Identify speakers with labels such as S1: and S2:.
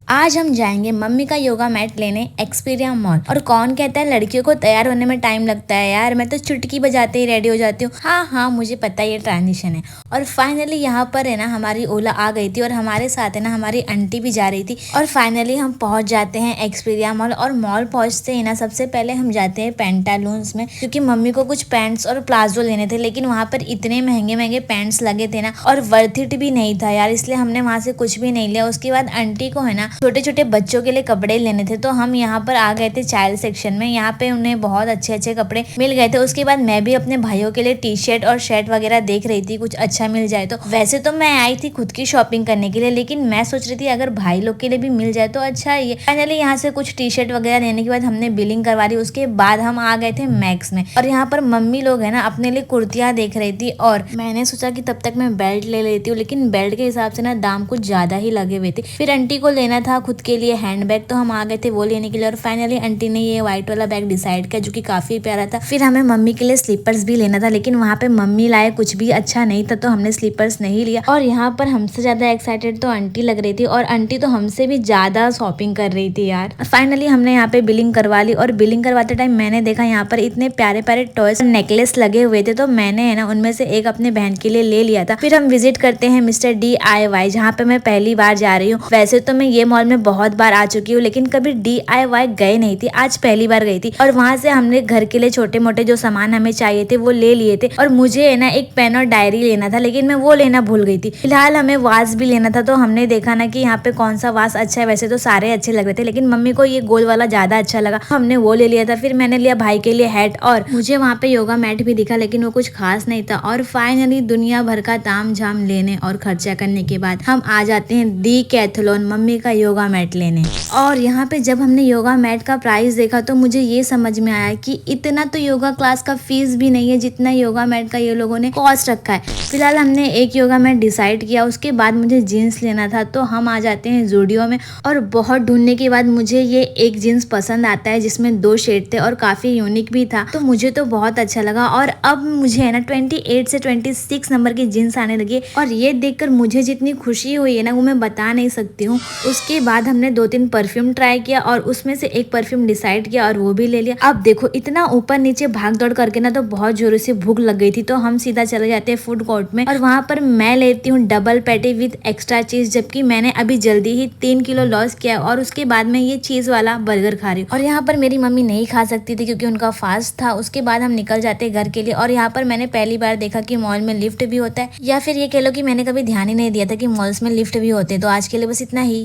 S1: आज हम जाएंगे मम्मी का योगा मैट लेने एक्सपीरिया मॉल। और कौन कहता है लड़कियों को तैयार होने में टाइम लगता है यार, मैं तो चुटकी बजाते ही रेडी हो जाती हूँ। हाँ हाँ मुझे पता है ये ट्रांजिशन है। और फाइनली यहाँ पर है ना हमारी ओला आ गई थी और हमारे साथ है ना हमारी आंटी भी जा रही थी। और फाइनली हम पहुंच जाते हैं एक्सपीरिया मॉल। और मॉल पहुंचते ही ना सबसे पहले हम जाते हैं पेंटालून्स में, क्योंकि मम्मी को कुछ पैंट्स और प्लाजो लेने थे। लेकिन वहाँ पर इतने महंगे महंगे पैंट्स लगे थे ना और वर्थ इट भी नहीं था यार, इसलिए हमने वहाँ से कुछ भी नहीं लिया। उसके बाद आंटी को है ना छोटे छोटे बच्चों के लिए कपड़े लेने थे, तो हम यहाँ पर आ गए थे चाइल्ड सेक्शन में। यहाँ पे उन्हें बहुत अच्छे अच्छे कपड़े मिल गए थे। उसके बाद मैं भी अपने भाइयों के लिए टी शर्ट और शर्ट वगैरह देख रही थी, कुछ अच्छा मिल जाए तो। वैसे तो मैं आई थी खुद की शॉपिंग करने के लिए, लेकिन मैं सोच रही थी अगर भाई लोग के लिए भी मिल जाए तो अच्छा ही है। फाइनली यहाँ से कुछ टी शर्ट वगैरह लेने के बाद हमने बिलिंग करवा ली। उसके बाद हम आ गए थे मैक्स में। और यहाँ पर मम्मी लोग है ना अपने लिए कुर्तियां देख रही थी और मैंने सोचा कि तब तक मैं बेल्ट ले लेती हूँ, लेकिन बेल्ट के हिसाब से ना दाम कुछ ज्यादा ही लगे हुए थे। फिर आंटी को लेना था खुद के लिए हैंड बैग, तो हम आ गए थे वो लेने के लिए। और फाइनली आंटी ने ये व्हाइट वाला बैग डिसाइड किया जो कि काफी प्यारा था। फिर हमें मम्मी के लिए स्लीपर्स भी लेना था, लेकिन वहाँ पे मम्मी लाए कुछ भी अच्छा नहीं था, तो हमने स्लीपर्स नहीं लिया। और यहाँ पर हमसे ज्यादा एक्साइटेड तो आंटी लग रही थी, और आंटी तो हमसे भी ज्यादा शॉपिंग कर रही थी यार। फाइनली हमने यहाँ पे बिलिंग करवा ली। और बिलिंग करवाते टाइम मैंने देखा यहाँ पर इतने प्यारे प्यारे टॉयज नेकलेस लगे हुए थे, तो मैंने है ना उनमें से एक अपने बहन के लिए ले लिया था। फिर हम विजिट करते हैं मिस्टर DIY, जहाँ पे मैं पहली बार जा रही हूँ। वैसे तो मैं ये मॉल में बहुत बार आ चुकी हूँ, लेकिन कभी DIY गए नहीं थी, आज पहली बार गई थी। और वहां से हमने घर के लिए छोटे मोटे जो सामान हमें चाहिए थे वो ले लिए थे। और मुझे है ना एक पेन और डायरी लेना था, लेकिन मैं वो लेना भूल गई थी। फिलहाल हमें वास भी लेना था, तो हमने देखा ना कि यहाँ पे कौन सा वास अच्छा है। वैसे तो सारे अच्छे लग रहे थे, लेकिन मम्मी को ये गोल वाला ज्यादा अच्छा लगा, हमने वो ले लिया था। फिर मैंने लिया भाई के लिए हैट, और मुझे वहाँ पे योगा मैट भी दिखा, लेकिन वो कुछ खास नहीं था। और फाइनली दुनिया भर का ताम झाम लेने और खर्चा करने के बाद हम आ जाते हैं डीकैथलॉन मम्मी का योगा मैट लेने। और यहाँ पे जब हमने योगा मैट का प्राइस देखा तो मुझे ये समझ में आया कि इतना तो योगा क्लास का फीस भी नहीं है जितना योगा मैट का ये लोगों ने कॉस्ट रखा है। फिलहाल हमने एक योगा मैट डिसाइड किया। उसके बाद मुझे जीन्स लेना था, तो हम आ जाते हैं जूडियो में। और बहुत ढूंढने के बाद मुझे ये एक जीन्स पसंद आता है जिसमें 2 शेड थे और काफी यूनिक भी था, तो मुझे तो बहुत अच्छा लगा। और अब मुझे है ना 28 से 26 नंबर की जीन्स आने लगी, और ये देखकर मुझे जितनी खुशी हुई है ना वो मैं बता नहीं सकती हूँ। उसके बाद हमने 2-3 परफ्यूम ट्राई किया और उसमें से एक परफ्यूम डिसाइड किया और वो भी ले लिया। अब देखो इतना ऊपर नीचे भाग दौड़ करके ना तो बहुत जोरों से भूख लग गई थी, तो हम सीधा चले जाते हैं फूड कोर्ट में। और वहाँ पर मैं लेती हूँ डबल पैटी विद एक्स्ट्रा चीज, जबकि मैंने अभी जल्दी ही 3 किलो लॉस किया। और उसके बाद मैं ये चीज वाला बर्गर खा रही हूँ। और यहाँ पर मेरी मम्मी नहीं खा सकती थी क्योंकि उनका फास्ट था। उसके बाद हम निकल जाते हैं घर के लिए। और यहाँ पर मैंने पहली बार देखा कि मॉल में लिफ्ट भी होता है, या फिर ये कह लो कि मैंने कभी ध्यान ही नहीं दिया था कि मॉल्स में लिफ्ट भी होते हैं। तो आज के लिए बस इतना ही।